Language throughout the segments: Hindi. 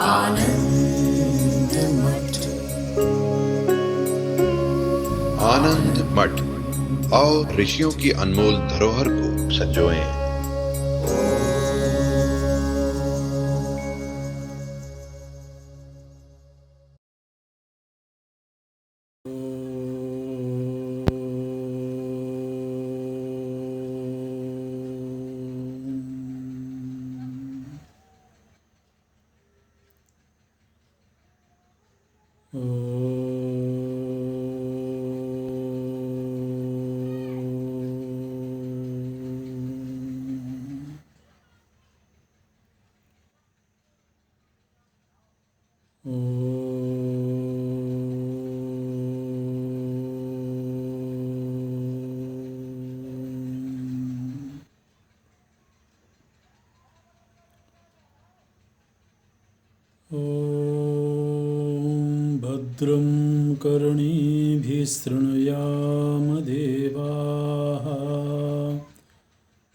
आनंद मठ। आनंद मठ और ऋषियों की अनमोल धरोहर को संजोएं। भद्रं कर्णेभिः शृणुयाम देवाः,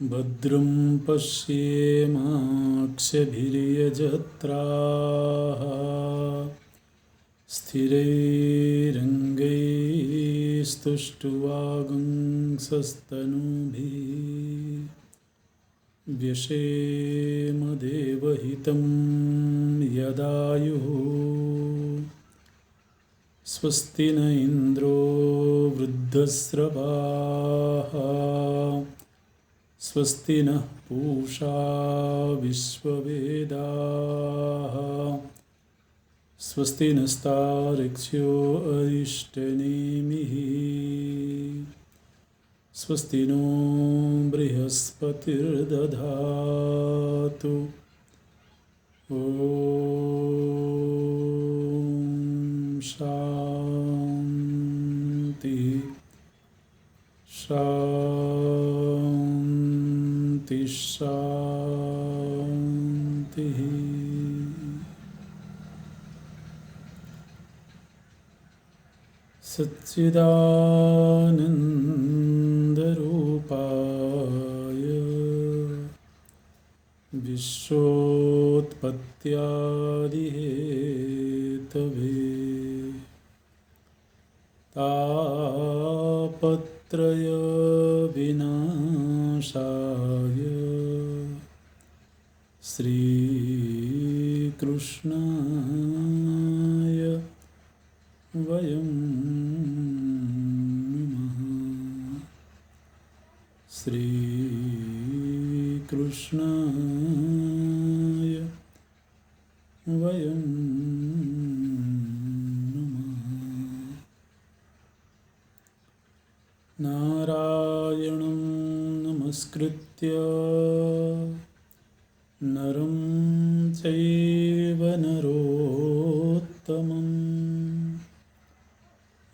भद्रं पश्येमाक्षभिर्यजत्राः, स्थिरैरङ्गैस्तुष्टुवागुंसस्तनूभिः व्यशेम देवहितं यदायुः। स्वस्ति न इन्द्रो वृद्धस्रवाः, स्वस्ति नः पूषा विश्ववेदाः, स्वस्ति नस्तार्क्ष्यो अरिष्टनेमिः, स्वस्ति नो बृहस्पतिर्दधातु। ॐ शान्ति शान्ति शान्तिः। सच्चिदानन्दरूपाय विश्वोत्पत्त्यादिहेतवे तापत्रयविनाशाय श्रीकृष्णाय वयं नमः। श्रीकृष्णाय वयं नमः। नारायणं नमस्कृत्य नरं चैव नरोत्तमं,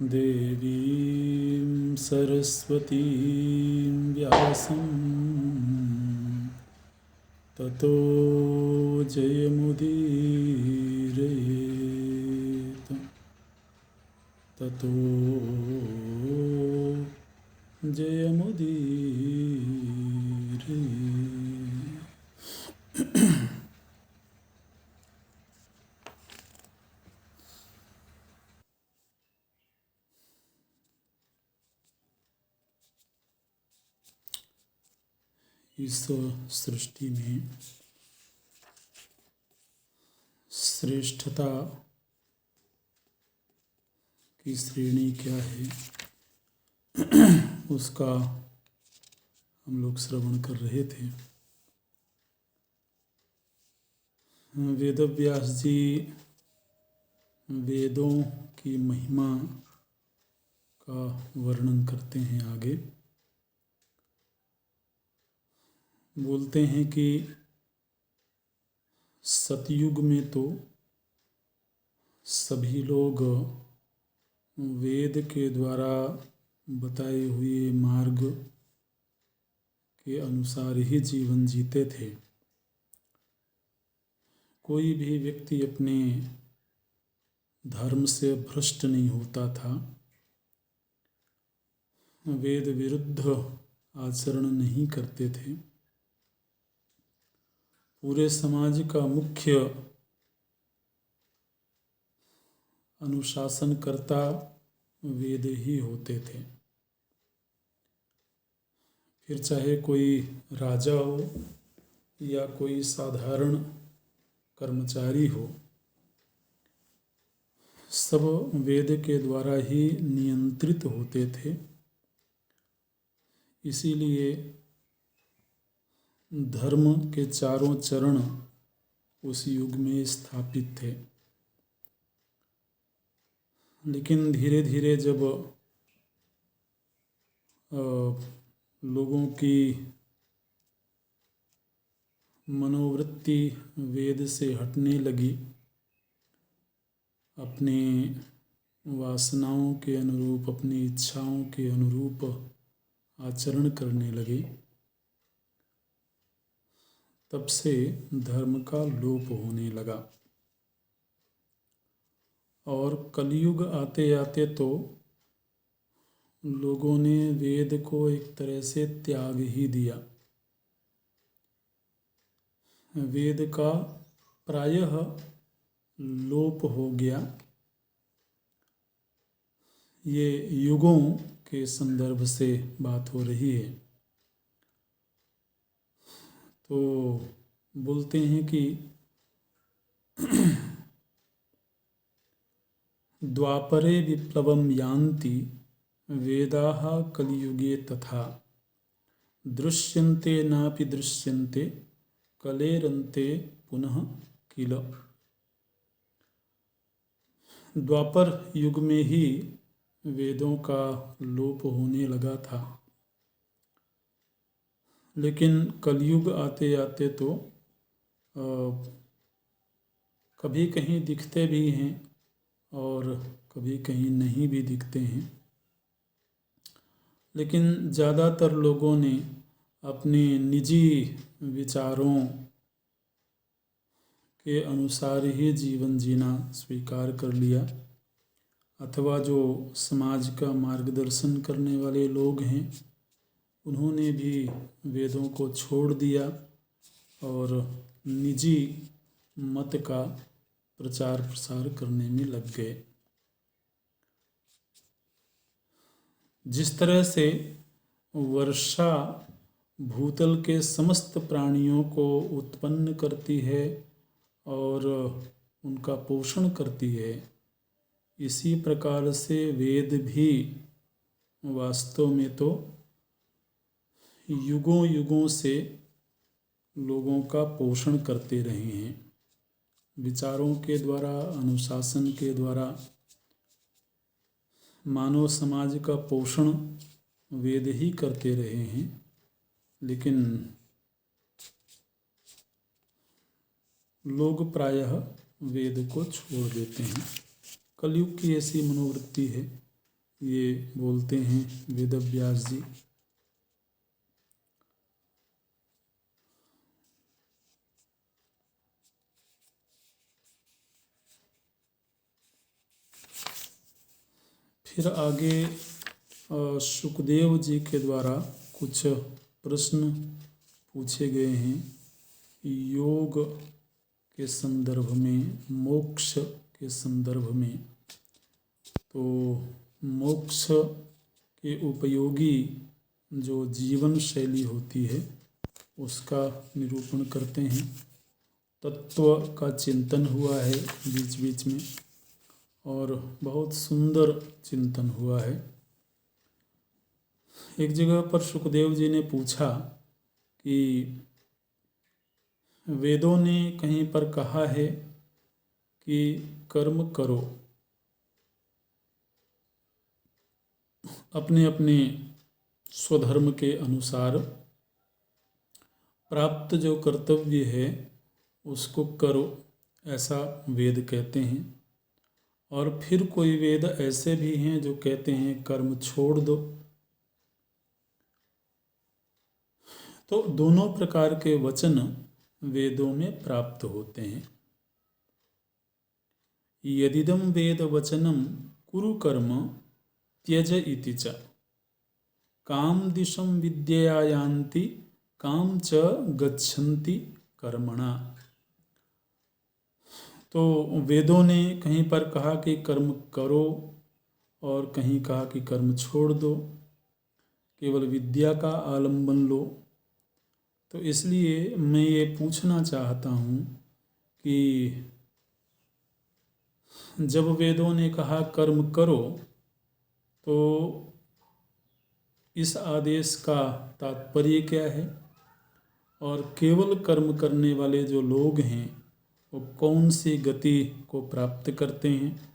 देवीं सरस्वतीं व्यासं ततो जयमुदीरयेत्। ततो जयमुदीरयेत्। इस सृष्टि में श्रेष्ठता की श्रेणी क्या है, उसका हम लोग श्रवण कर रहे थे। वेदव्यास जी वेदों की महिमा का वर्णन करते हैं। आगे बोलते हैं कि सतयुग में तो सभी लोग वेद के द्वारा बताए हुए मार्ग के अनुसार ही जीवन जीते थे। कोई भी व्यक्ति अपने धर्म से भ्रष्ट नहीं होता था, वेद विरुद्ध आचरण नहीं करते थे। पूरे समाज का मुख्य अनुशासनकर्ता वेद ही होते थे। फिर चाहे कोई राजा हो या कोई साधारण कर्मचारी हो, सब वेद के द्वारा ही नियंत्रित होते थे। इसीलिए धर्म के चारों चरण उस युग में स्थापित थे। लेकिन धीरे धीरे जब लोगों की मनोवृत्ति वेद से हटने लगी, अपने वासनाओं के अनुरूप, अपनी इच्छाओं के अनुरूप आचरण करने लगे, तब से धर्म का लोप होने लगा। और कलयुग आते आते तो लोगों ने वेद को एक तरह से त्याग ही दिया। वेद का प्रायः लोप हो गया। ये युगों के संदर्भ से बात हो रही है। तो बोलते हैं कि द्वापरे विप्लवम यान्ति वेदाः कलियुगे तथा दृश्यन्ते नापि दृश्यन्ते कलेरन्ते पुनः किल। द्वापर युग में ही वेदों का लोप होने लगा था, लेकिन कलयुग आते आते तो कभी कहीं दिखते भी हैं और कभी कहीं नहीं भी दिखते हैं। लेकिन ज़्यादातर लोगों ने अपने निजी विचारों के अनुसार ही जीवन जीना स्वीकार कर लिया, अथवा जो समाज का मार्गदर्शन करने वाले लोग हैं उन्होंने भी वेदों को छोड़ दिया और निजी मत का प्रचार प्रसार करने में लग गए। जिस तरह से वर्षा भूतल के समस्त प्राणियों को उत्पन्न करती है और उनका पोषण करती है, इसी प्रकार से वेद भी वास्तव में तो युगों युगों से लोगों का पोषण करते रहे हैं। विचारों के द्वारा, अनुशासन के द्वारा मानव समाज का पोषण वेद ही करते रहे हैं। लेकिन लोग प्रायः वेद को छोड़ देते हैं। कलयुग की ऐसी मनोवृत्ति है, ये बोलते हैं वेदव्यास जी। फिर आगे सुखदेव जी के द्वारा कुछ प्रश्न पूछे गए हैं योग के संदर्भ में, मोक्ष के संदर्भ में। तो मोक्ष के उपयोगी जो जीवन शैली होती है उसका निरूपण करते हैं। तत्व का चिंतन हुआ है बीच बीच में और बहुत सुंदर चिंतन हुआ है। एक जगह पर सुखदेव जी ने पूछा कि वेदों ने कहीं पर कहा है कि कर्म करो, अपने अपने स्वधर्म के अनुसार प्राप्त जो कर्तव्य है उसको करो, ऐसा वेद कहते हैं। और फिर कोई वेद ऐसे भी हैं जो कहते हैं कर्म छोड़ दो। तो दोनों प्रकार के वचन वेदों में प्राप्त होते हैं। यदिदं वेद वचनम कुरु कर्म त्यज इति च काम दिशम विद्यया यान्ति काम च गच्छन्ति कर्मणा। तो वेदों ने कहीं पर कहा कि कर्म करो और कहीं कहा कि कर्म छोड़ दो, केवल विद्या का आलंबन लो। तो इसलिए मैं ये पूछना चाहता हूँ कि जब वेदों ने कहा कर्म करो, तो इस आदेश का तात्पर्य क्या है, और केवल कर्म करने वाले जो लोग हैं वो कौन सी गति को प्राप्त करते हैं,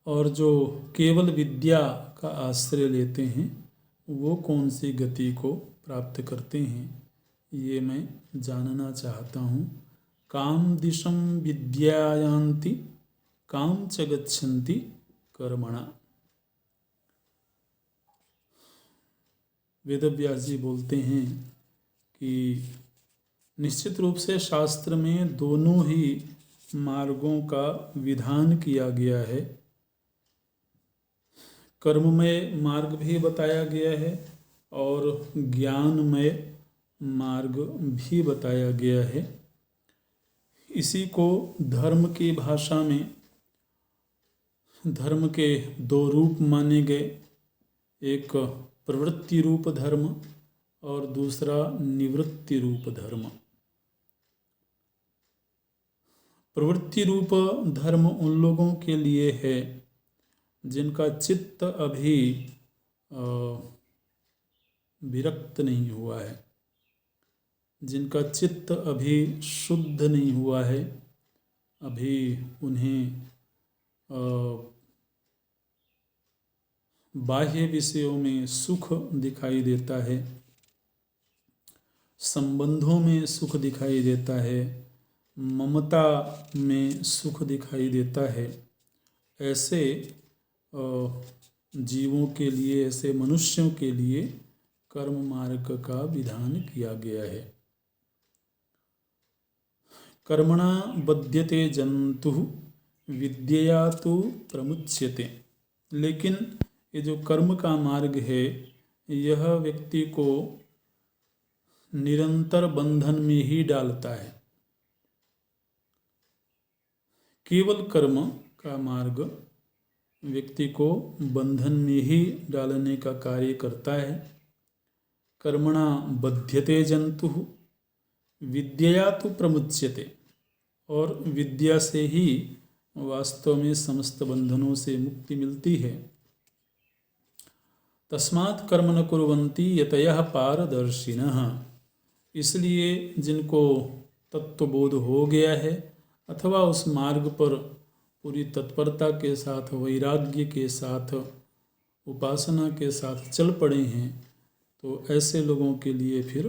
और जो केवल विद्या का आश्रय लेते हैं वो कौन सी गति को प्राप्त करते हैं, ये मैं जानना चाहता हूँ। काम दिशम विद्यायान्ति काम च गच्छन्ति कर्मणा। वेदव्यास जी बोलते हैं कि निश्चित रूप से शास्त्र में दोनों ही मार्गों का विधान किया गया है। कर्ममय मार्ग भी बताया गया है और ज्ञानमय मार्ग भी बताया गया है। इसी को धर्म की भाषा में धर्म के दो रूप माने गए, एक प्रवृत्ति रूप धर्म और दूसरा निवृत्ति रूप धर्म। प्रवृत्ति रूप धर्म उन लोगों के लिए है जिनका चित्त अभी विरक्त नहीं हुआ है, जिनका चित्त अभी शुद्ध नहीं हुआ है, अभी उन्हें बाह्य विषयों में सुख दिखाई देता है, संबंधों में सुख दिखाई देता है, ममता में सुख दिखाई देता है। ऐसे जीवों के लिए, ऐसे मनुष्यों के लिए कर्म मार्ग का विधान किया गया है। कर्मणा बध्यते जंतु विद्यया तो प्रमुच्यते। लेकिन ये जो कर्म का मार्ग है, यह व्यक्ति को निरंतर बंधन में ही डालता है। केवल कर्म का मार्ग व्यक्ति को बंधन में ही डालने का कार्य करता है। कर्मणा बध्यते जंतु विद्यया तो प्रमुच्यते। और विद्या से ही वास्तव में समस्त बंधनों से मुक्ति मिलती है। तस्मात् कर्म न कुर्वन्ति यतयः पारदर्शिनः। इसलिए जिनको तत्वबोध हो गया है अथवा उस मार्ग पर पूरी तत्परता के साथ, वैराग्य के साथ, उपासना के साथ चल पड़े हैं, तो ऐसे लोगों के लिए फिर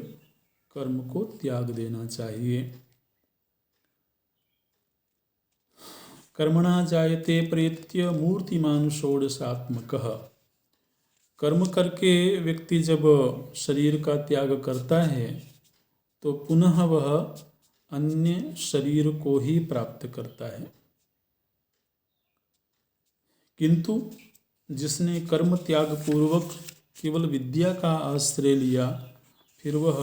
कर्म को त्याग देना चाहिए। कर्मणा जायते प्रेत्य मूर्तिमान षोडशात्मकः। कर्म करके व्यक्ति जब शरीर का त्याग करता है तो पुनः वह अन्य शरीर को ही प्राप्त करता है। किंतु जिसने कर्म त्याग पूर्वक केवल विद्या का आश्रय लिया, फिर वह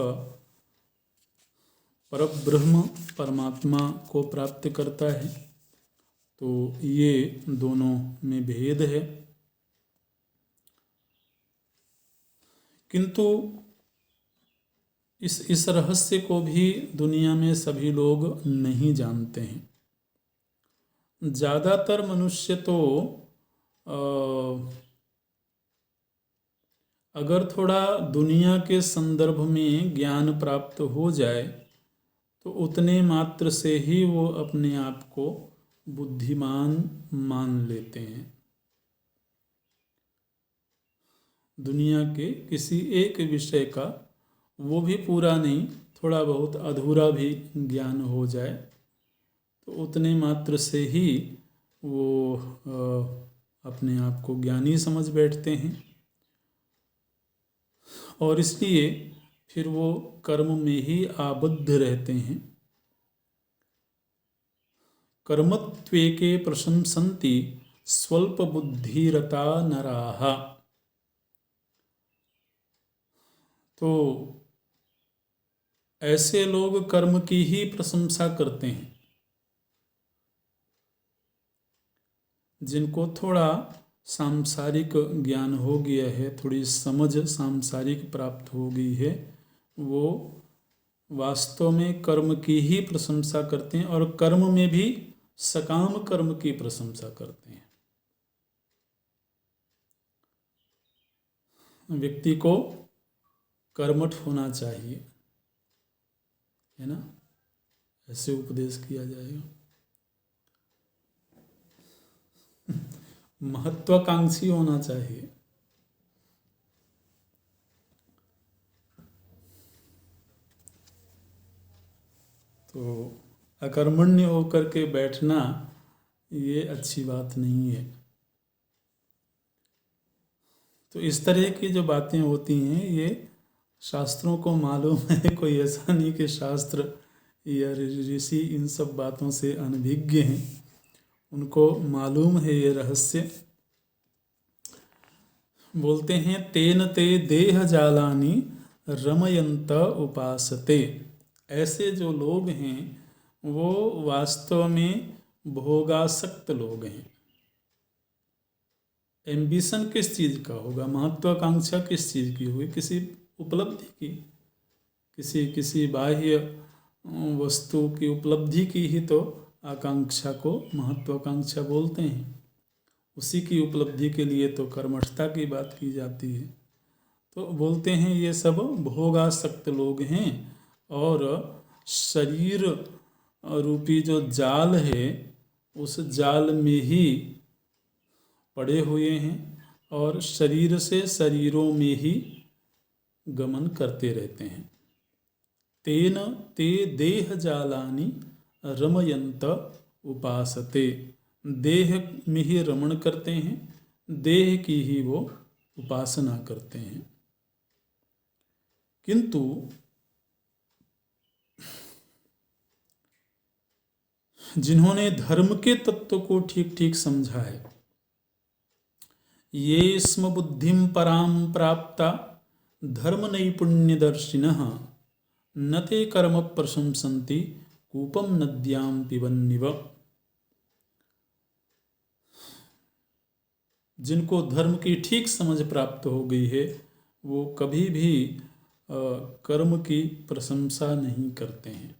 परब्रह्म परमात्मा को प्राप्त करता है। तो ये दोनों में भेद है। किंतु इस रहस्य को भी दुनिया में सभी लोग नहीं जानते हैं। ज़्यादातर मनुष्य तो अगर थोड़ा दुनिया के संदर्भ में ज्ञान प्राप्त हो जाए तो उतने मात्र से ही वो अपने आप को बुद्धिमान मान लेते हैं। दुनिया के किसी एक विषय का, वो भी पूरा नहीं, थोड़ा बहुत अधूरा भी ज्ञान हो जाए तो उतने मात्र से ही वो अपने आप को ज्ञानी समझ बैठते हैं और इसलिए फिर वो कर्म में ही आबद्ध रहते हैं। कर्मत्वेके प्रशंसन्ति स्वल्प बुद्धिरता नराः। तो ऐसे लोग कर्म की ही प्रशंसा करते हैं। जिनको थोड़ा सांसारिक ज्ञान हो गया है, थोड़ी समझ सांसारिक प्राप्त हो गई है, वो वास्तव में कर्म की ही प्रशंसा करते हैं और कर्म में भी सकाम कर्म की प्रशंसा करते हैं। व्यक्ति को कर्मठ होना चाहिए, है ना, ऐसे उपदेश किया जाएगा। महत्वाकांक्षी होना चाहिए। तो अकर्मण्य होकर के बैठना ये अच्छी बात नहीं है। तो इस तरह की जो बातें होती हैं ये शास्त्रों को मालूम है, कोई ऐसा नहीं कि शास्त्र या ऋषि इन सब बातों से अनभिज्ञ हैं, उनको मालूम है ये रहस्य। बोलते हैं तेन ते देह जालानि रमयंत उपासते। ऐसे जो लोग हैं वो वास्तव में भोगासक्त लोग हैं। एम्बिशन किस चीज़ का होगा, महत्वाकांक्षा किस चीज़ की होगी, किसी उपलब्धि की, किसी बाह्य वस्तु की उपलब्धि की ही तो आकांक्षा को महत्वाकांक्षा बोलते हैं। उसी की उपलब्धि के लिए तो कर्मठता की बात की जाती है। तो बोलते हैं ये सब भोगासक्त लोग हैं और शरीर रूपी जो जाल है उस जाल में ही पड़े हुए हैं और शरीर से शरीरों में ही गमन करते रहते हैं। तेन ते देह जालानि रमयंत उपासते। देह में ही रमण करते हैं, देह की ही वो उपासना करते हैं। किंतु जिन्होंने धर्म के तत्व को ठीक ठीक समझा है, ये स्म बुद्धिम पराम प्राप्ता धर्म नैपुण्यदर्शिनः न ते कर्म प्रशंसन्ति कूपम नद्याम पिबन्निव। जिनको धर्म की ठीक समझ प्राप्त हो गई है वो कभी भी कर्म की प्रशंसा नहीं करते हैं।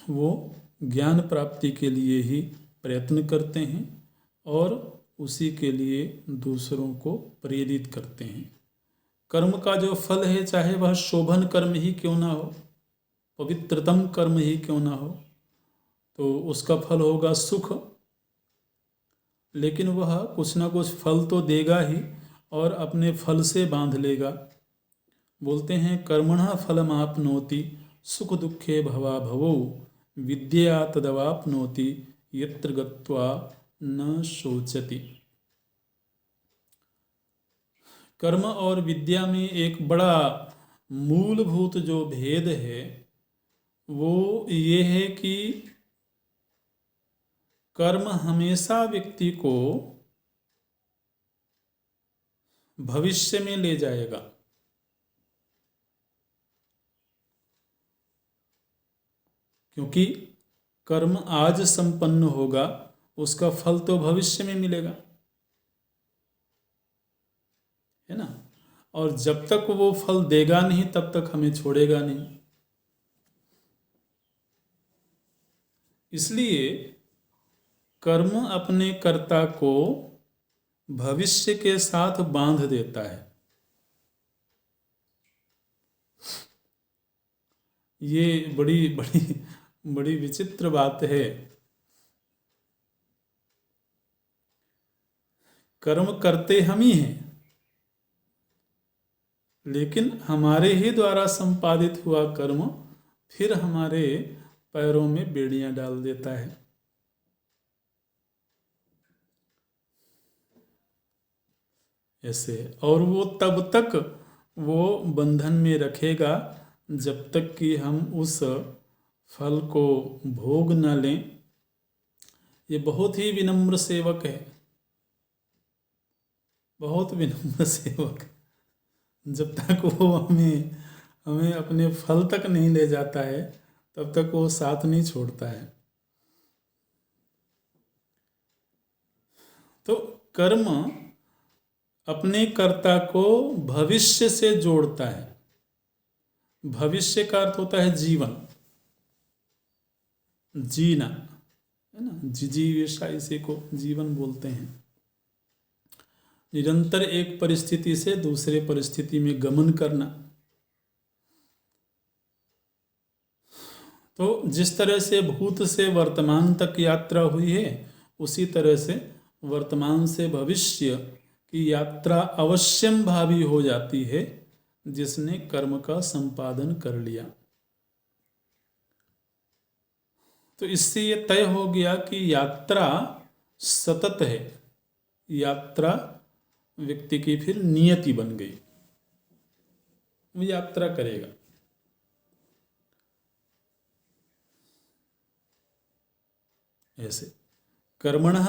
वो ज्ञान प्राप्ति के लिए ही प्रयत्न करते हैं और उसी के लिए दूसरों को प्रेरित करते हैं। कर्म का जो फल है, चाहे वह शोभन कर्म ही क्यों ना हो, पवित्रतम कर्म ही क्यों ना हो, तो उसका फल होगा सुख, लेकिन वह कुछ ना कुछ फल तो देगा ही और अपने फल से बांध लेगा। बोलते हैं कर्मणः फलमाप्नोति सुख दुखे भवा भवो विद्या तदवाप्नोति यत्र गत्वा न शोचति। कर्म और विद्या में एक बड़ा मूलभूत जो भेद है वो ये है कि कर्म हमेशा व्यक्ति को भविष्य में ले जाएगा, क्योंकि कर्म आज संपन्न होगा, उसका फल तो भविष्य में मिलेगा, है ना। और जब तक वो फल देगा नहीं तब तक हमें छोड़ेगा नहीं। इसलिए कर्म अपने कर्ता को भविष्य के साथ बांध देता है। ये बड़ी बड़ी बड़ी विचित्र बात है। कर्म करते हम ही हैं, लेकिन हमारे ही द्वारा संपादित हुआ कर्म फिर हमारे पैरों में बेड़ियां डाल देता है। ऐसे, और वो तब तक वो बंधन में रखेगा जब तक कि हम उस फल को भोग न लें। ये बहुत ही विनम्र सेवक है, बहुत विनम्र सेवक। जब तक वो हमें अपने फल तक नहीं ले जाता है तब तक वो साथ नहीं छोड़ता है। तो कर्म अपने कर्ता को भविष्य से जोड़ता है। भविष्य का अर्थ होता है जीवन, जीना, है ना। जिजीविषा इसी को जीवन बोलते हैं। निरंतर एक परिस्थिति से दूसरे परिस्थिति में गमन करना। तो जिस तरह से भूत से वर्तमान तक यात्रा हुई है, उसी तरह से वर्तमान से भविष्य की यात्रा अवश्यम भावी हो जाती है जिसने कर्म का संपादन कर लिया। तो इससे ये तय हो गया कि यात्रा सतत है, यात्रा व्यक्ति की फिर नियति बन गई, वो यात्रा करेगा। ऐसे कर्मणः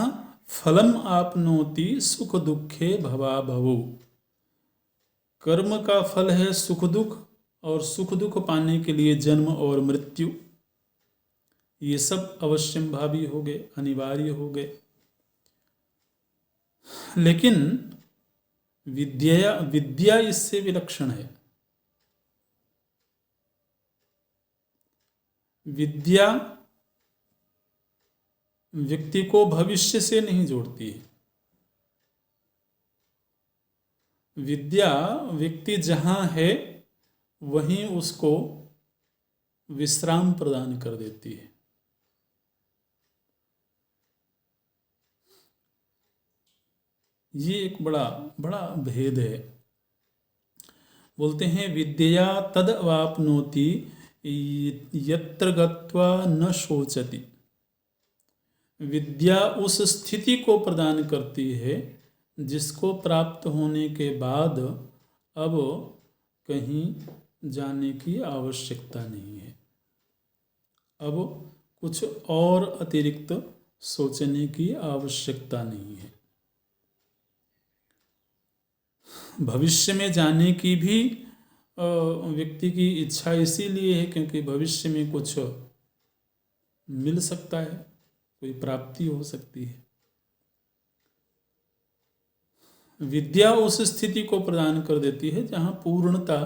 फलम आपनोति सुख दुखे भवा भवो। कर्म का फल है सुख दुख, और सुख दुख पाने के लिए जन्म और मृत्यु। ये सब अवश्यम भावी हो गए, अनिवार्य हो गए। लेकिन विद्या इससे विलक्षण है। विद्या व्यक्ति को भविष्य से नहीं जोड़ती है। विद्या व्यक्ति जहाँ है वहीं उसको विश्राम प्रदान कर देती है। ये एक बड़ा बड़ा भेद है। बोलते हैं विद्या तद वाप्नोति यत्र गत्वा न शोचति। विद्या उस स्थिति को प्रदान करती है जिसको प्राप्त होने के बाद अब कहीं जाने की आवश्यकता नहीं है, अब कुछ और अतिरिक्त सोचने की आवश्यकता नहीं है। भविष्य में जाने की भी व्यक्ति की इच्छा इसीलिए है क्योंकि भविष्य में कुछ मिल सकता है, कोई प्राप्ति हो सकती है। विद्या उस स्थिति को प्रदान कर देती है जहाँ पूर्णता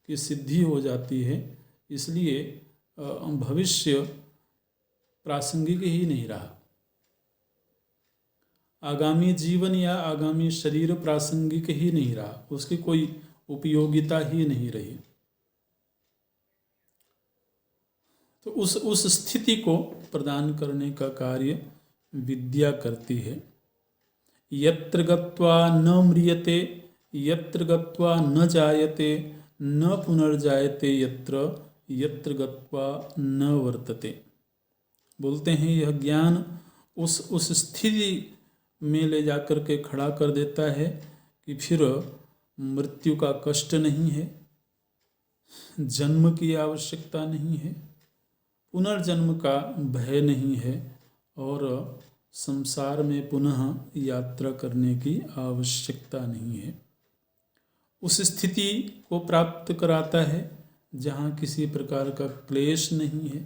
की सिद्धि हो जाती है, इसलिए भविष्य प्रासंगिक ही नहीं रहा। आगामी जीवन या आगामी शरीर प्रासंगिक ही नहीं रहा, उसकी कोई उपयोगिता ही नहीं रही। तो उस स्थिति को प्रदान करने का कार्य विद्या करती है। यत्र गत्वा न म्रियते यत्र गत्वा न जायते न पुनर्जायते यत्र यत्र गत्वा न वर्तते। बोलते हैं यह ज्ञान उस स्थिति में ले जाकर के खड़ा कर देता है कि फिर मृत्यु का कष्ट नहीं है, जन्म की आवश्यकता नहीं है, पुनर्जन्म का भय नहीं है और संसार में पुनः यात्रा करने की आवश्यकता नहीं है। उस स्थिति को प्राप्त कराता है जहाँ किसी प्रकार का क्लेश नहीं है।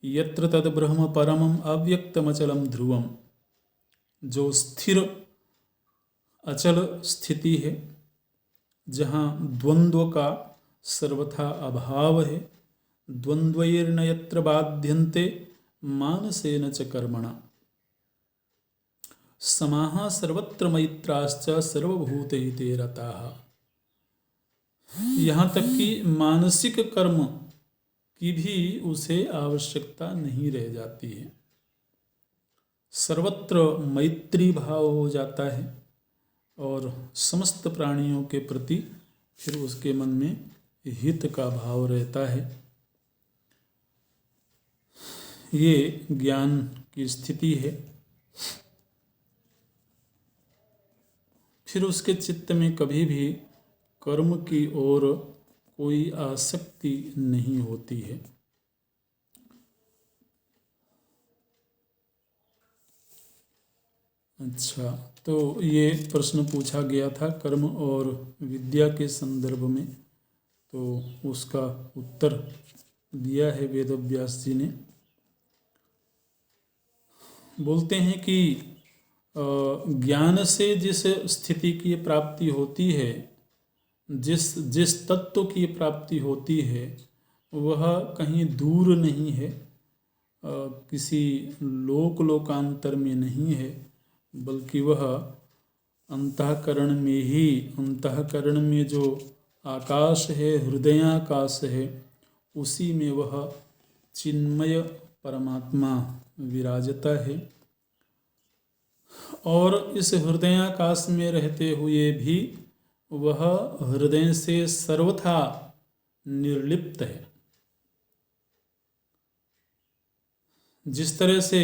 यत्र तद ब्रह्म परमम अव्यक्तमचलम ध्रुवम, जो स्थिर अचल स्थिति है, जहाँ द्वंद्व का सर्वथा अभाव है। द्वंद्वैर्न यत्र बाध्यन्ते मानसेन च कर्मणा समाः सर्वत्र मैत्राश्च सर्वभूतहिते रताः। यहाँ तक कि मानसिक कर्म की भी उसे आवश्यकता नहीं रह जाती है। सर्वत्र मैत्री भाव हो जाता है और समस्त प्राणियों के प्रति फिर उसके मन में हित का भाव रहता है। ये ज्ञान की स्थिति है। फिर उसके चित्त में कभी भी कर्म की ओर कोई आसक्ति नहीं होती है। अच्छा, तो ये प्रश्न पूछा गया था कर्म और विद्या के संदर्भ में, तो उसका उत्तर दिया है वेदव्यास जी ने। बोलते हैं कि ज्ञान से जिस स्थिति की प्राप्ति होती है, जिस जिस तत्व की प्राप्ति होती है, वह कहीं दूर नहीं है, किसी लोकांतर में नहीं है, बल्कि वह अंतःकरण में ही, अंतःकरण में जो आकाश है, हृदयाकाश है, उसी में वह चिन्मय परमात्मा विराजता है। और इस हृदयाकाश में रहते हुए भी वह हृदय से सर्वथा निर्लिप्त है। जिस तरह से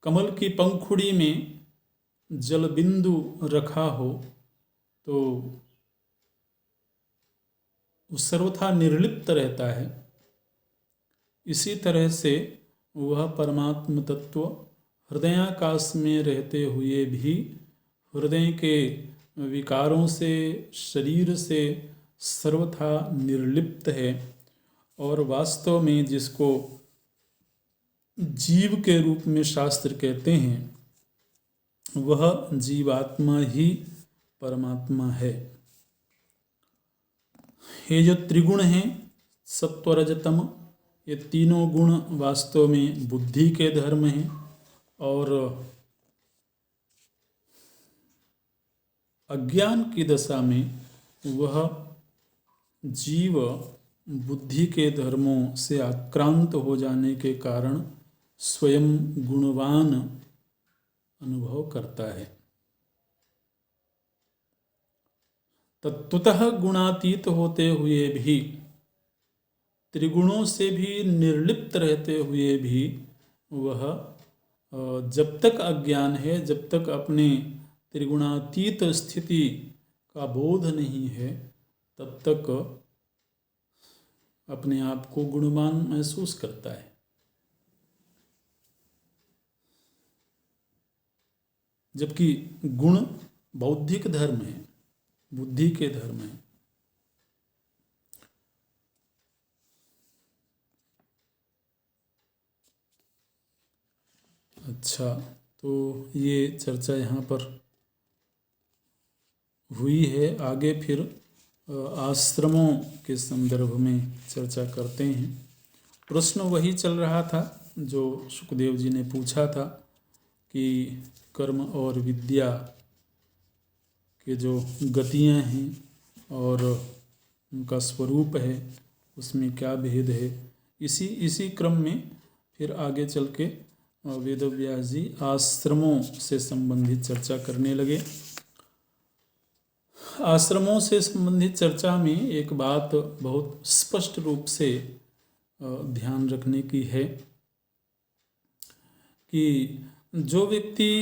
कमल की पंखुड़ी में जल बिंदु रखा हो तो वो सर्वथा निर्लिप्त रहता है, इसी तरह से वह परमात्म तत्व हृदयाकाश में रहते हुए भी हृदय के विकारों से, शरीर से सर्वथा निर्लिप्त है। और वास्तव में जिसको जीव के रूप में शास्त्र कहते हैं, वह जीवात्मा ही परमात्मा है। ये जो त्रिगुण हैं, सत्व रज तम, ये तीनों गुण वास्तव में बुद्धि के धर्म हैं। और अज्ञान की दशा में वह जीव बुद्धि के धर्मों से आक्रांत हो जाने के कारण स्वयं गुणवान अनुभव करता है। तत्वतः गुणातीत होते हुए भी, त्रिगुणों से भी निर्लिप्त रहते हुए भी वह जब तक अज्ञान है, जब तक अपने त्रिगुणातीत स्थिति का बोध नहीं है, तब तक अपने आप को गुणवान महसूस करता है। जबकि गुण बौद्धिक धर्म है, बुद्धि के धर्म है। अच्छा, तो ये चर्चा यहाँ पर हुई है। आगे फिर आश्रमों के संदर्भ में चर्चा करते हैं। प्रश्न वही चल रहा था जो सुखदेव जी ने पूछा था कि कर्म और विद्या के जो गतियाँ हैं और उनका स्वरूप है, उसमें क्या भेद है। इसी क्रम में फिर आगे चल के वेदव्यास जी आश्रमों से संबंधित चर्चा करने लगे। आश्रमों से संबंधित चर्चा में एक बात बहुत स्पष्ट रूप से ध्यान रखने की है कि जो व्यक्ति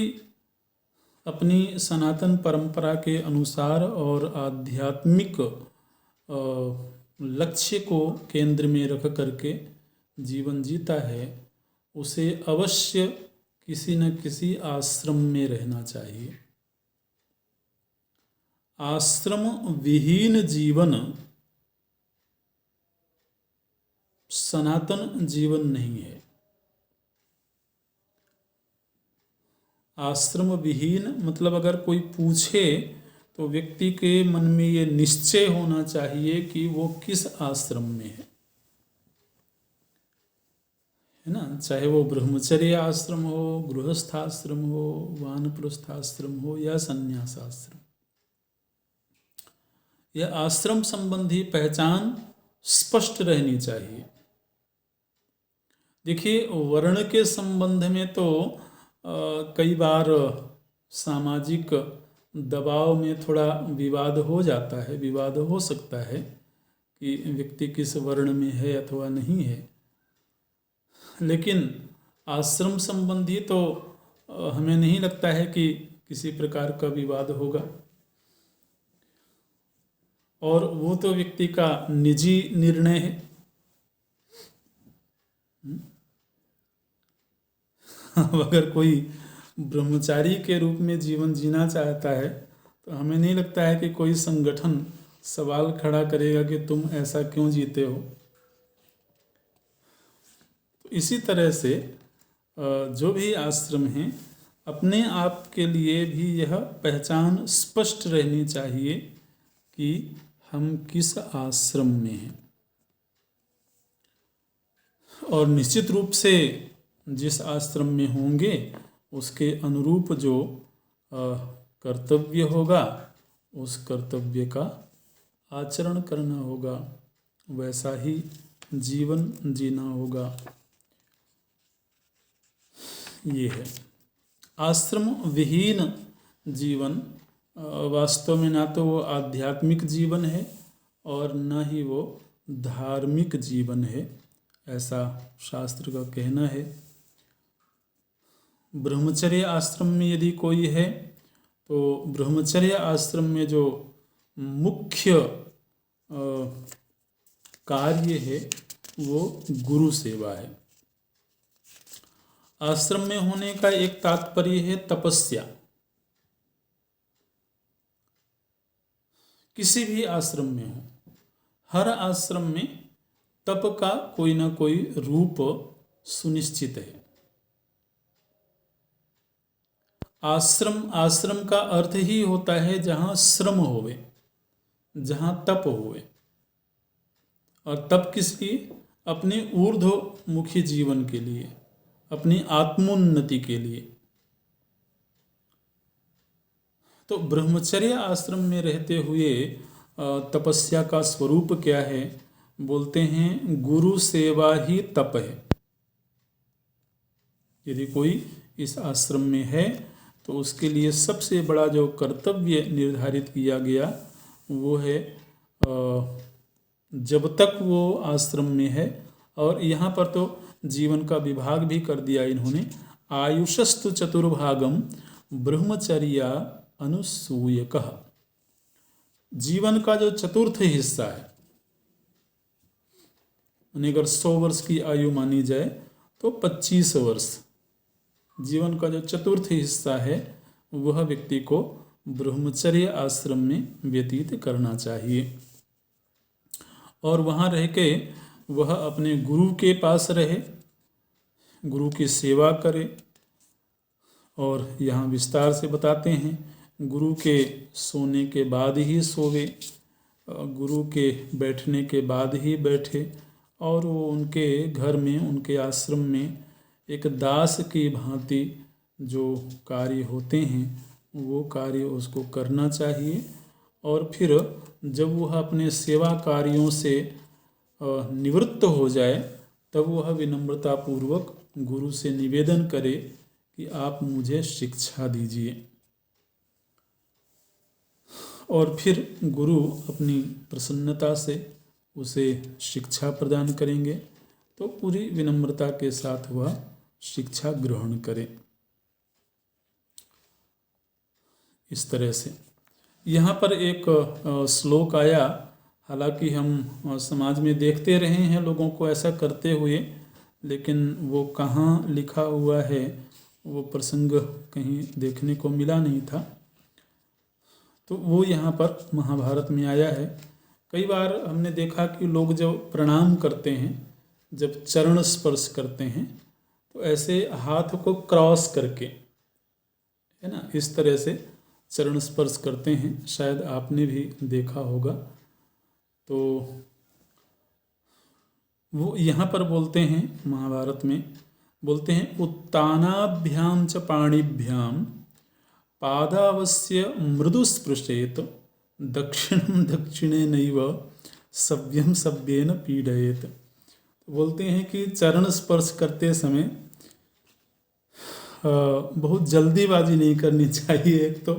अपनी सनातन परंपरा के अनुसार और आध्यात्मिक लक्ष्य को केंद्र में रख करके जीवन जीता है, उसे अवश्य किसी न किसी आश्रम में रहना चाहिए। आश्रम विहीन जीवन सनातन जीवन नहीं है। आश्रम विहीन मतलब अगर कोई पूछे तो व्यक्ति के मन में ये निश्चय होना चाहिए कि वो किस आश्रम में है ना। चाहे वो ब्रह्मचर्य आश्रम हो, गृहस्थाश्रम हो, वानप्रस्थाश्रम हो या संन्यासाश्रम, यह आश्रम संबंधी पहचान स्पष्ट रहनी चाहिए। देखिए, वर्ण के संबंध में तो कई बार सामाजिक दबाव में थोड़ा विवाद हो जाता है, विवाद हो सकता है कि व्यक्ति किस वर्ण में है अथवा नहीं है। लेकिन आश्रम संबंधी तो हमें नहीं लगता है कि किसी प्रकार का विवाद होगा, और वो तो व्यक्ति का निजी निर्णय है। अगर कोई ब्रह्मचारी के रूप में जीवन जीना चाहता है तो हमें नहीं लगता है कि कोई संगठन सवाल खड़ा करेगा कि तुम ऐसा क्यों जीते हो। तो इसी तरह से जो भी आश्रम हैं अपने आप के लिए भी यह पहचान स्पष्ट रहनी चाहिए कि हम किस आश्रम में हैं। और निश्चित रूप से जिस आश्रम में होंगे उसके अनुरूप जो कर्तव्य होगा उस कर्तव्य का आचरण करना होगा, वैसा ही जीवन जीना होगा। ये है आश्रम विहीन जीवन। वास्तव में ना तो वो आध्यात्मिक जीवन है और न ही वो धार्मिक जीवन है, ऐसा शास्त्र का कहना है। ब्रह्मचर्य आश्रम में यदि कोई है तो ब्रह्मचर्य आश्रम में जो मुख्य कार्य है वो गुरु सेवा है। आश्रम में होने का एक तात्पर्य है तपस्या। किसी भी आश्रम में हो, हर आश्रम में तप का कोई ना कोई रूप सुनिश्चित है। आश्रम का अर्थ ही होता है जहाँ श्रम होवे, जहाँ तप होवे। और तप किस लिए? अपने ऊर्ध्वमुखी जीवन के लिए, अपनी आत्मोन्नति के लिए। तो ब्रह्मचर्य आश्रम में रहते हुए तपस्या का स्वरूप क्या है? बोलते हैं गुरु सेवा ही तप है। यदि कोई इस आश्रम में है तो उसके लिए सबसे बड़ा जो कर्तव्य निर्धारित किया गया वो है जब तक वो आश्रम में है, और यहाँ पर तो जीवन का विभाग भी कर दिया इन्होंने, आयुषस्तु चतुर्भागम ब्रह्मचर्या अनुसूयकः। जीवन का जो चतुर्थ हिस्सा है, अगर 100 वर्ष की आयु मानी जाए तो 25 वर्ष, जीवन का जो चतुर्थ हिस्सा है वह व्यक्ति को ब्रह्मचर्य आश्रम में व्यतीत करना चाहिए। और वहाँ रह के वह अपने गुरु के पास रहे, गुरु की सेवा करे। और यहाँ विस्तार से बताते हैं गुरु के सोने के बाद ही सोवे, गुरु के बैठने के बाद ही बैठे, और वो उनके घर में, उनके आश्रम में एक दास की भांति जो कार्य होते हैं वो कार्य उसको करना चाहिए। और फिर जब वह अपने सेवा कार्यों से निवृत्त हो जाए तब वह विनम्रतापूर्वक गुरु से निवेदन करे कि आप मुझे शिक्षा दीजिए। और फिर गुरु अपनी प्रसन्नता से उसे शिक्षा प्रदान करेंगे, तो पूरी विनम्रता के साथ वह शिक्षा ग्रहण करे। इस तरह से यहाँ पर एक श्लोक आया, हालांकि हम समाज में देखते रहे हैं लोगों को ऐसा करते हुए, लेकिन वो कहाँ लिखा हुआ है वो प्रसंग कहीं देखने को मिला नहीं था। तो वो यहाँ पर महाभारत में आया है। कई बार हमने देखा कि लोग जब प्रणाम करते हैं, जब चरण स्पर्श करते हैं, तो ऐसे हाथ को क्रॉस करके, है ना, इस तरह से चरण स्पर्श करते हैं। शायद आपने भी देखा होगा। तो वो यहाँ पर बोलते हैं, महाभारत में बोलते हैं, उत्तानाभ्याम च पाणिभ्याम पादावस्य मृदु स्पृशेत दक्षिणम दक्षिणे नैव सव्यम सव्येन पीडयेत। बोलते हैं कि चरण स्पर्श करते समय बहुत जल्दीबाजी नहीं करनी चाहिए। एक तो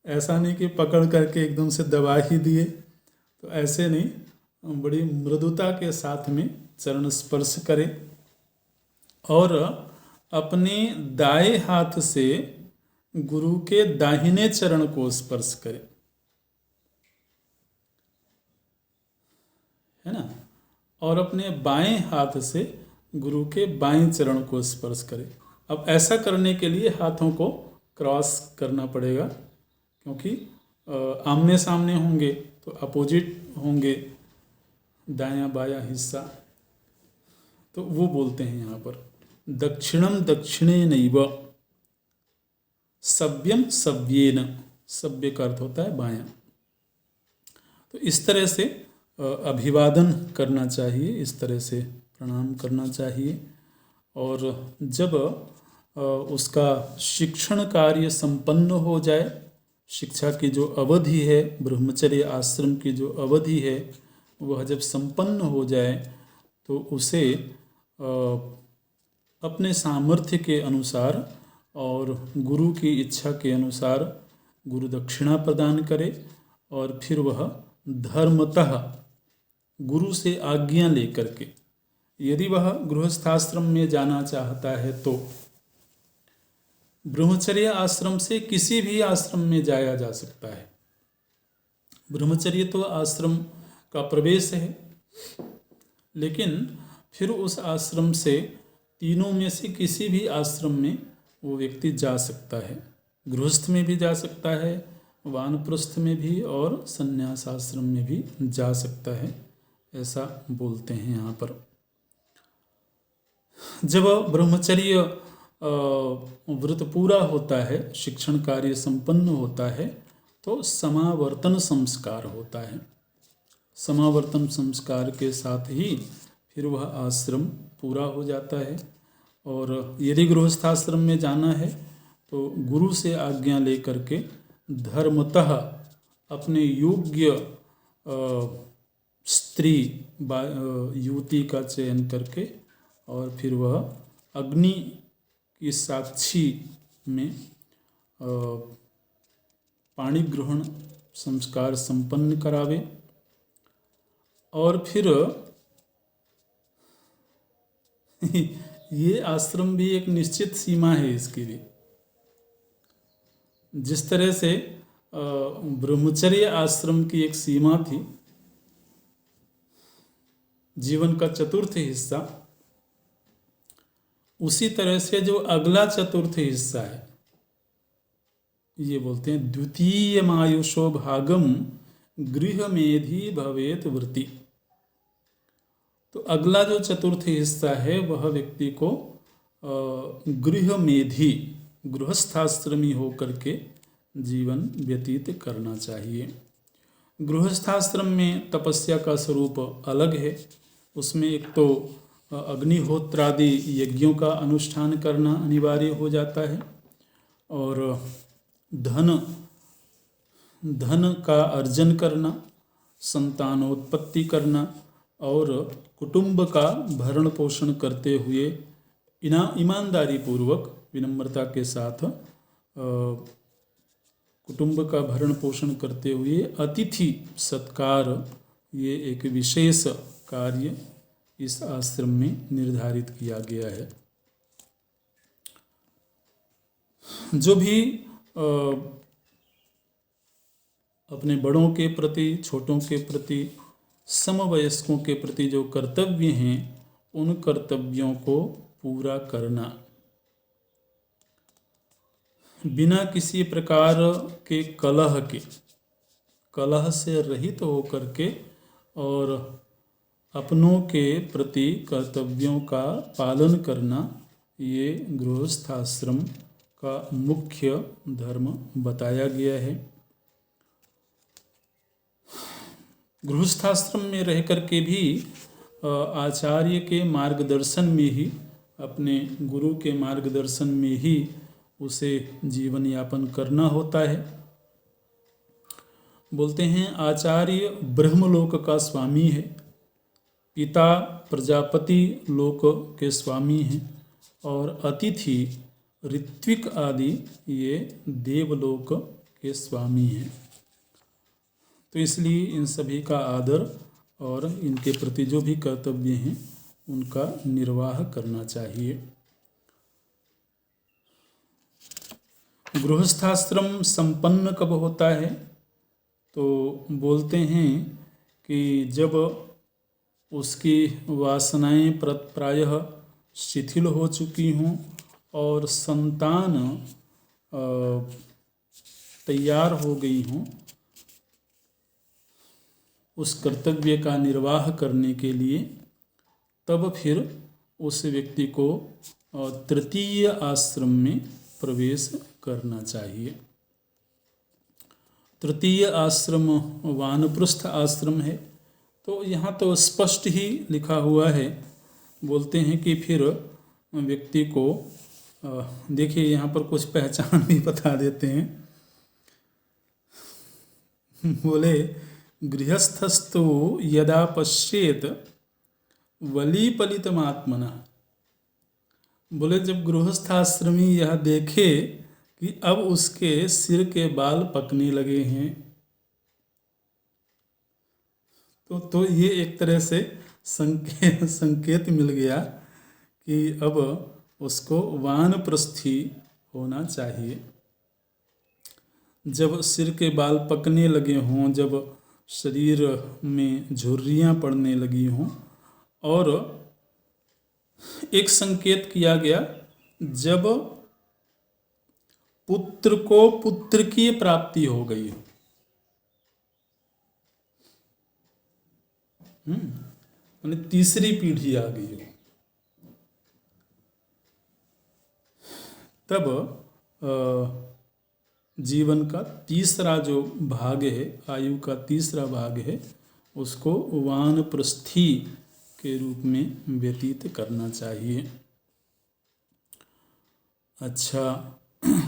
ऐसा नहीं कि पकड़ करके एकदम से दबा ही दिए, तो ऐसे नहीं, बड़ी मृदुता के साथ में चरण स्पर्श करें। और अपने दाएं हाथ से गुरु के दाहिने चरण को स्पर्श करें, है ना, और अपने बाएं हाथ से गुरु के बाएं चरण को स्पर्श करें। अब ऐसा करने के लिए हाथों को क्रॉस करना पड़ेगा, क्योंकि आमने सामने होंगे तो अपोजिट होंगे दायां बायां हिस्सा। तो वो बोलते हैं यहाँ पर दक्षिणम दक्षिणेनैव, सव्यम सव्येन, सव्य का अर्थ होता है बायां। तो इस तरह से अभिवादन करना चाहिए, इस तरह से प्रणाम करना चाहिए। और जब उसका शिक्षण कार्य संपन्न हो जाए, शिक्षा की जो अवधि है, ब्रह्मचर्य आश्रम की जो अवधि है, वह जब संपन्न हो जाए तो उसे अपने सामर्थ्य के अनुसार और गुरु की इच्छा के अनुसार गुरु दक्षिणा प्रदान करे, और फिर वह धर्मतः गुरु से आज्ञा लेकर के, यदि वह गृहस्थाश्रम में जाना चाहता है तो ब्रह्मचर्य आश्रम से किसी भी आश्रम में जाया जा सकता है। ब्रह्मचर्य तो आश्रम का प्रवेश है, लेकिन फिर उस आश्रम से तीनों में से किसी भी आश्रम में वो व्यक्ति जा सकता है। गृहस्थ में भी जा सकता है, वानप्रस्थ में भी और संन्यास आश्रम में भी जा सकता है, ऐसा बोलते हैं यहाँ पर। जब ब्रह्मचर्य व्रत पूरा होता है, शिक्षण कार्य संपन्न होता है, तो समावर्तन संस्कार होता है। समावर्तन संस्कार के साथ ही फिर वह आश्रम पूरा हो जाता है। और यदि गृहस्थाश्रम में जाना है तो गुरु से आज्ञा लेकर के धर्मतः अपने योग्य स्त्री युवती का चयन करके, और फिर वह अग्नि की साक्षी में पाणी ग्रहण संस्कार संपन्न करावे। और फिर ये आश्रम भी एक निश्चित सीमा है इसकी भी। जिस तरह से ब्रह्मचर्य आश्रम की एक सीमा थी, जीवन का चतुर्थ हिस्सा, उसी तरह से जो अगला चतुर्थ हिस्सा है, ये बोलते हैं द्वितीय मायुषो भागम गृह मेधि भवेत वृत्ति। तो अगला जो चतुर्थ हिस्सा है वह व्यक्ति को गृह मेधि, गृहस्थाश्रमी होकर के जीवन व्यतीत करना चाहिए। गृहस्थाश्रम में तपस्या का स्वरूप अलग है। उसमें एक तो अग्निहोत्रादि यज्ञों का अनुष्ठान करना अनिवार्य हो जाता है, और धन का अर्जन करना, संतानोत्पत्ति करना, और कुटुंब का भरण पोषण करते हुए ईमानदारी पूर्वक विनम्रता के साथ कुटुंब का भरण पोषण करते हुए अतिथि सत्कार, ये एक विशेष कार्य इस आश्रम में निर्धारित किया गया है। जो भी अपने बड़ों के प्रति, छोटों के प्रति, समवयस्कों के प्रति जो कर्तव्य हैं, उन कर्तव्यों को पूरा करना, बिना किसी प्रकार के कलह से रहित होकर के, और अपनों के प्रति कर्तव्यों का पालन करना, ये गृहस्थाश्रम का मुख्य धर्म बताया गया है। गृहस्थाश्रम में रह कर के भी आचार्य के मार्गदर्शन में ही, अपने गुरु के मार्गदर्शन में ही उसे जीवन यापन करना होता है। बोलते हैं आचार्य ब्रह्मलोक का स्वामी है, पिता प्रजापति लोक के स्वामी हैं, और अतिथि ऋत्विक आदि ये देवलोक के स्वामी हैं। तो इसलिए इन सभी का आदर और इनके प्रति जो भी कर्तव्य हैं उनका निर्वाह करना चाहिए। गृहस्थाश्रम संपन्न कब होता है? तो बोलते हैं कि जब उसकी वासनाएं प्रायः शिथिल हो चुकी हों और संतान तैयार हो गई हों, उस कर्तव्य का निर्वाह करने के लिए, तब फिर उस व्यक्ति को और तृतीय आश्रम में प्रवेश करना चाहिए। तृतीय आश्रम वानप्रस्थ आश्रम है। तो यहाँ तो स्पष्ट ही लिखा हुआ है। बोलते हैं कि फिर व्यक्ति को देखिए यहाँ पर कुछ पहचान भी बता देते हैं। बोले गृहस्थस्तु यदा पश्येत वलीपलितमात्मना। बोले जब गृहस्थाश्रमी यह देखे कि अब उसके सिर के बाल पकने लगे हैं, तो ये एक तरह से संकेत मिल गया कि अब उसको वानप्रस्थी होना चाहिए। जब सिर के बाल पकने लगे हों, जब शरीर में झुर्रियाँ पड़ने लगी हों, और एक संकेत किया गया जब पुत्र को पुत्र की प्राप्ति हो गई हो। माने तीसरी पीढ़ी आ गई हो, तब जीवन का तीसरा जो भाग है, आयु का तीसरा भाग है, उसको वानप्रस्थी के रूप में व्यतीत करना चाहिए। अच्छा,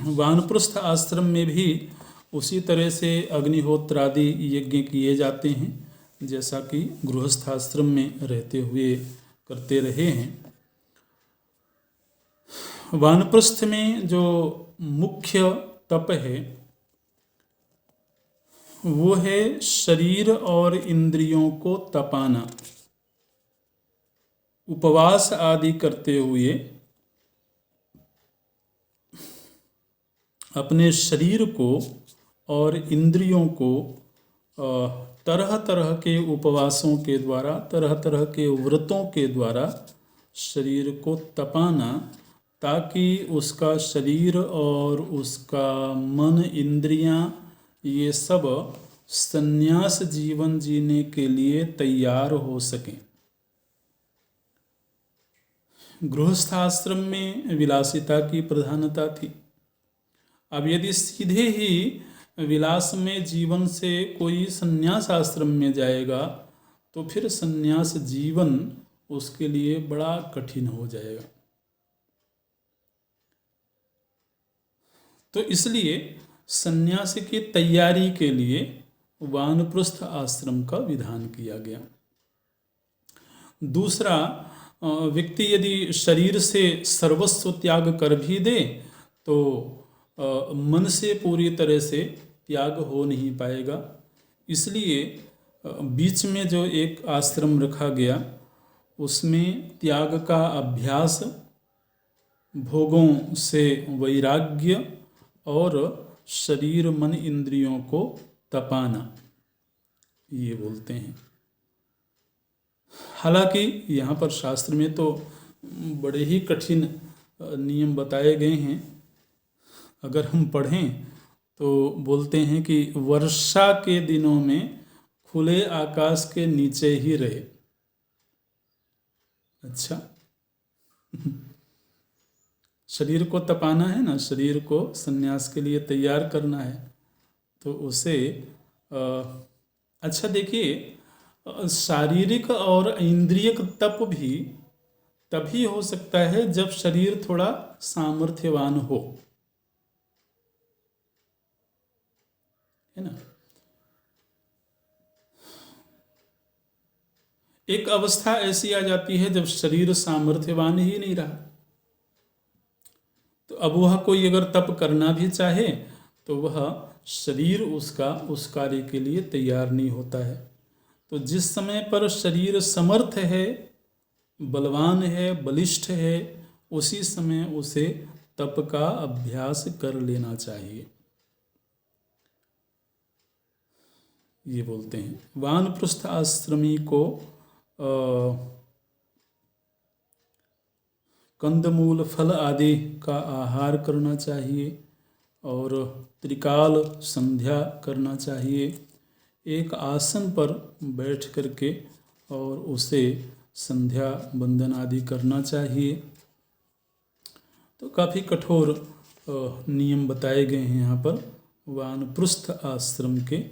वानप्रस्थ आश्रम में भी उसी तरह से अग्निहोत्र आदि यज्ञ किए जाते हैं जैसा कि गृहस्थाश्रम में रहते हुए करते रहे हैं। वानप्रस्थ में जो मुख्य तप है वो है शरीर और इंद्रियों को तपाना। उपवास आदि करते हुए अपने शरीर को और इंद्रियों को तरह तरह के उपवासों के द्वारा, तरह तरह के व्रतों के द्वारा शरीर को तपाना, ताकि उसका शरीर और उसका मन, इंद्रियां, ये सब संन्यास जीवन जीने के लिए तैयार हो सकें। गृहस्थाश्रम में विलासिता की प्रधानता थी। अब यदि सीधे ही विलास में जीवन से कोई संन्यास आश्रम में जाएगा तो फिर संन्यास जीवन उसके लिए बड़ा कठिन हो जाएगा। तो इसलिए संन्यास की तैयारी के लिए वानप्रस्थ आश्रम का विधान किया गया। दूसरा, व्यक्ति यदि शरीर से सर्वस्व त्याग कर भी दे तो मन से पूरी तरह से त्याग हो नहीं पाएगा। इसलिए बीच में जो एक आश्रम रखा गया उसमें त्याग का अभ्यास, भोगों से वैराग्य और शरीर, मन, इंद्रियों को तपाना, ये बोलते हैं। हालांकि यहाँ पर शास्त्र में तो बड़े ही कठिन नियम बताए गए हैं। अगर हम पढ़ें तो बोलते हैं कि वर्षा के दिनों में खुले आकाश के नीचे ही रहे। अच्छा, शरीर को तपाना है ना, शरीर को संन्यास के लिए तैयार करना है, तो उसे अच्छा देखिए, शारीरिक और इंद्रियक तप भी तभी हो सकता है जब शरीर थोड़ा सामर्थ्यवान हो, है ना। एक अवस्था ऐसी आ जाती है जब शरीर सामर्थ्यवान ही नहीं रहा, तो अब वह कोई अगर तप करना भी चाहे तो वह शरीर उसका उस कार्य के लिए तैयार नहीं होता है। तो जिस समय पर शरीर समर्थ है, बलवान है, बलिष्ठ है, उसी समय उसे तप का अभ्यास कर लेना चाहिए, ये बोलते हैं। वानप्रस्थ आश्रमी को कंदमूल, फल आदि का आहार करना चाहिए और त्रिकाल संध्या करना चाहिए। एक आसन पर बैठ करके और उसे संध्या वंदन आदि करना चाहिए। तो काफ़ी कठोर नियम बताए गए हैं यहाँ पर वानप्रस्थ आश्रम के।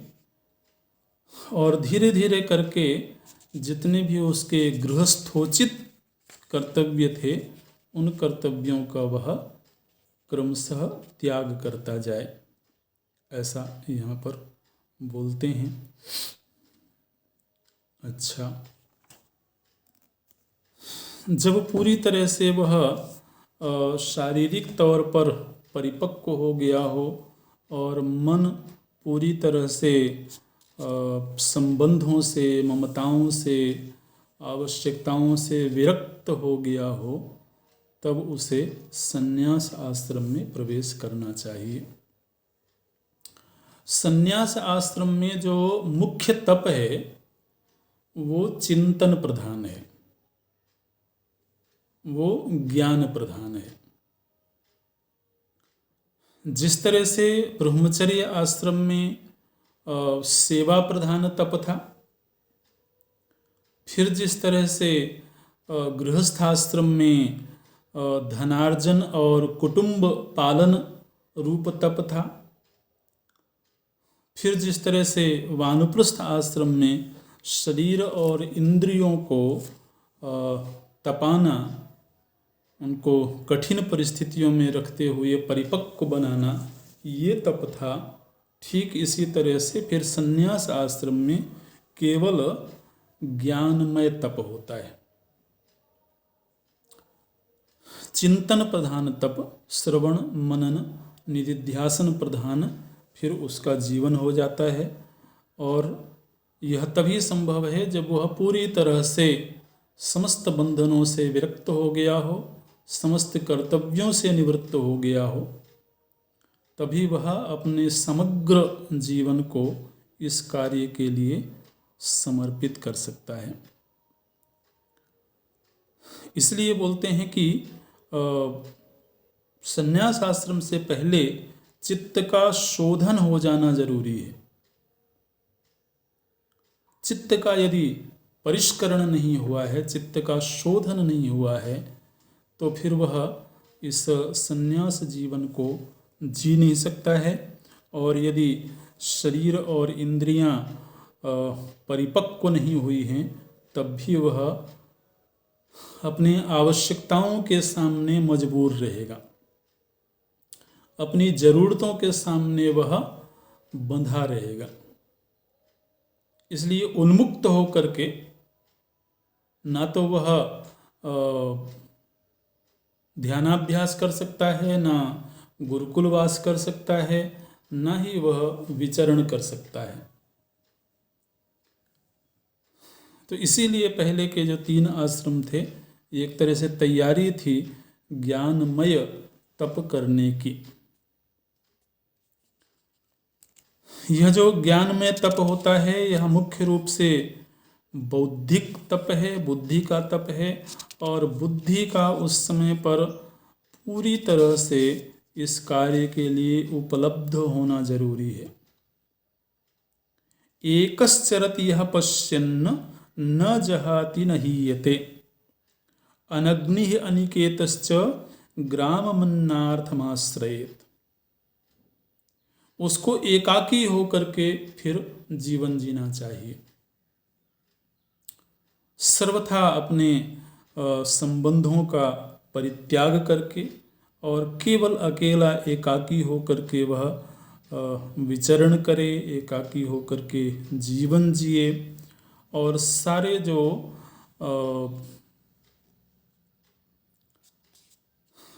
और धीरे धीरे करके जितने भी उसके गृहस्थोचित कर्तव्य थे उन कर्तव्यों का वह क्रमशः त्याग करता जाए, ऐसा यहाँ पर बोलते हैं। अच्छा, जब पूरी तरह से वह शारीरिक तौर पर परिपक्व हो गया हो और मन पूरी तरह से संबंधों से, ममताओं से, आवश्यकताओं से विरक्त हो गया हो, तब उसे संन्यास आश्रम में प्रवेश करना चाहिए। संन्यास आश्रम में जो मुख्य तप है वो चिंतन प्रधान है, वो ज्ञान प्रधान है। जिस तरह से ब्रह्मचर्य आश्रम में सेवा प्रधान तप था, फिर जिस तरह से गृहस्थाश्रम में धनार्जन और कुटुंब पालन रूप तप था, फिर जिस तरह से वानप्रस्थ आश्रम में शरीर और इंद्रियों को तपाना, उनको कठिन परिस्थितियों में रखते हुए परिपक्व बनाना, ये तप था। ठीक इसी तरह से फिर संन्यास आश्रम में केवल ज्ञानमय तप होता है। चिंतन प्रधान तप, श्रवण मनन निधिध्यासन प्रधान फिर उसका जीवन हो जाता है। और यह तभी संभव है जब वह पूरी तरह से समस्त बंधनों से विरक्त हो गया हो, समस्त कर्तव्यों से निवृत्त हो गया हो, तभी वह अपने समग्र जीवन को इस कार्य के लिए समर्पित कर सकता है। इसलिए बोलते हैं कि संन्यास आश्रम से पहले चित्त का शोधन हो जाना जरूरी है। चित्त का यदि परिष्करण नहीं हुआ है, चित्त का शोधन नहीं हुआ है, तो फिर वह इस संन्यास जीवन को जी नहीं सकता है। और यदि शरीर और इंद्रियां परिपक्व नहीं हुई हैं, तब भी वह अपनी आवश्यकताओं के सामने मजबूर रहेगा, अपनी ज़रूरतों के सामने वह बंधा रहेगा। इसलिए उन्मुक्त होकर के ना तो वह ध्यानाभ्यास कर सकता है, ना गुरुकुलवास कर सकता है, ना ही वह विचरण कर सकता है। तो इसीलिए पहले के जो 3 आश्रम थे, एक तरह से तैयारी थी ज्ञानमय तप करने की। यह जो ज्ञानमय तप होता है, यह मुख्य रूप से बौद्धिक तप है, बुद्धि का तप है। और बुद्धि का उस समय पर पूरी तरह से इस कार्य के लिए उपलब्ध होना जरूरी है। एकश्चरति यः पश्यन् न जहाति न हीयते, अनग्निः अनिकेतश्च ग्राममन्नार्थमाश्रयेत्। उसको एकाकी होकर के फिर जीवन जीना चाहिए। सर्वथा अपने संबंधों का परित्याग करके और केवल अकेला एकाकी होकर के वह विचरण करे, एकाकी होकर के जीवन जिए। और सारे जो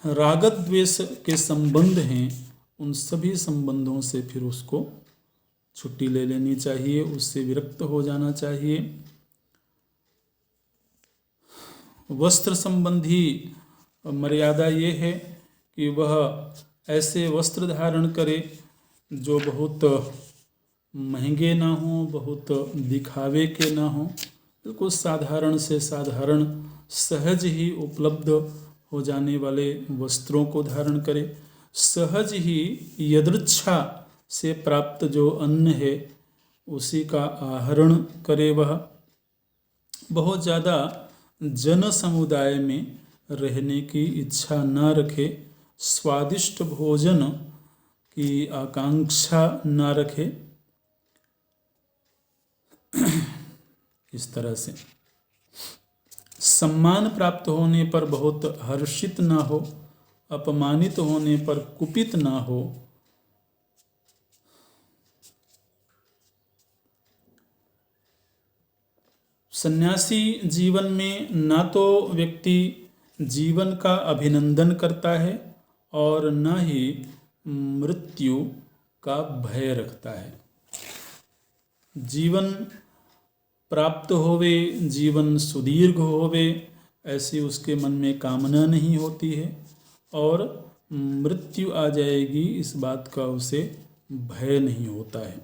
राग द्वेष के संबंध हैं, उन सभी संबंधों से फिर उसको छुट्टी ले लेनी चाहिए, उससे विरक्त हो जाना चाहिए। वस्त्र संबंधी मर्यादा ये है कि वह ऐसे वस्त्र धारण करे जो बहुत महंगे ना हो, बहुत दिखावे के ना हो, बिल्कुल साधारण से साधारण सहज ही उपलब्ध हो जाने वाले वस्त्रों को धारण करे। सहज ही यदृच्छा से प्राप्त जो अन्न है उसी का आहरण करे। वह बहुत ज़्यादा जन समुदाय में रहने की इच्छा न रखे स्वादिष्ट भोजन की आकांक्षा न रखे। इस तरह से सम्मान प्राप्त होने पर बहुत हर्षित न हो, अपमानित होने पर कुपित न हो। सन्यासी जीवन में न तो व्यक्ति जीवन का अभिनंदन करता है और न ही मृत्यु का भय रखता है। जीवन प्राप्त होवे, जीवन सुदीर्घ होवे, ऐसी उसके मन में कामना नहीं होती है, और मृत्यु आ जाएगी इस बात का उसे भय नहीं होता है।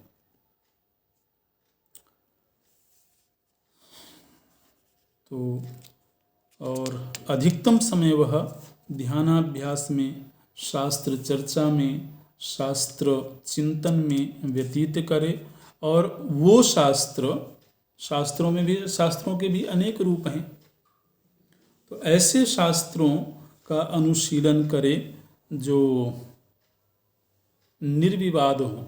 तो और अधिकतम समय वह ध्यानाभ्यास में, शास्त्र चर्चा में, शास्त्र चिंतन में व्यतीत करे। और वो शास्त्रों में भी, शास्त्रों के भी अनेक रूप हैं, तो ऐसे शास्त्रों का अनुशीलन करे जो निर्विवाद हों।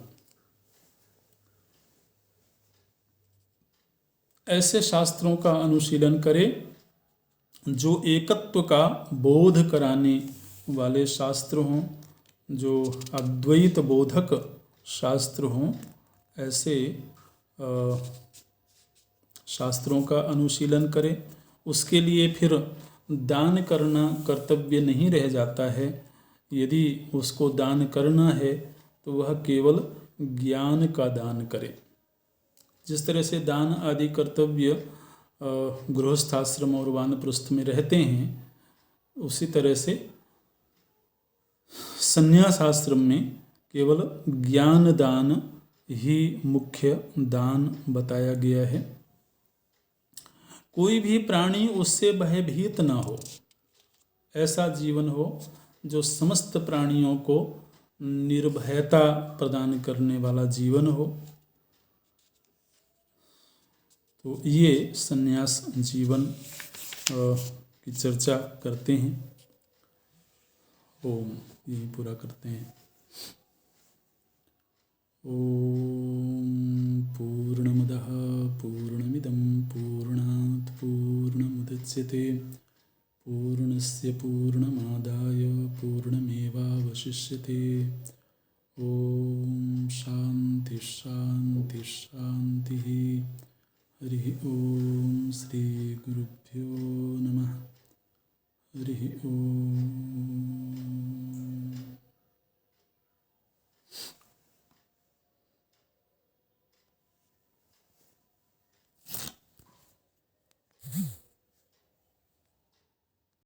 ऐसे शास्त्रों का अनुशीलन करे जो एकत्व का बोध कराने वाले शास्त्र हों, जो अद्वैत बोधक शास्त्र हों। ऐसे शास्त्रों का अनुशीलन करे। उसके लिए फिर दान करना कर्तव्य नहीं रह जाता है। यदि उसको दान करना है तो वह केवल ज्ञान का दान करे। जिस तरह से दान आदि कर्तव्य गृहस्थाश्रम और वानप्रस्थ में रहते हैं, उसी तरह से संन्यास आश्रम में केवल ज्ञान दान ही मुख्य दान बताया गया है। कोई भी प्राणी उससे भयभीत ना हो, ऐसा जीवन हो जो समस्त प्राणियों को निर्भयता प्रदान करने वाला जीवन हो। तो ये संन्यास जीवन की चर्चा करते हैं। ओम, यही पूरा करते हैं। ओम पूर्णमदः पूर्णमिदं पूर्णात् पूर्णमुदच्यते पूर्णस्य पूर्णमादाय पूर्णमेवावशिष्यते। ओम शांति शांति शांति। हरि ओम। श्री गुरुभ्यो नमः। हरि ओम।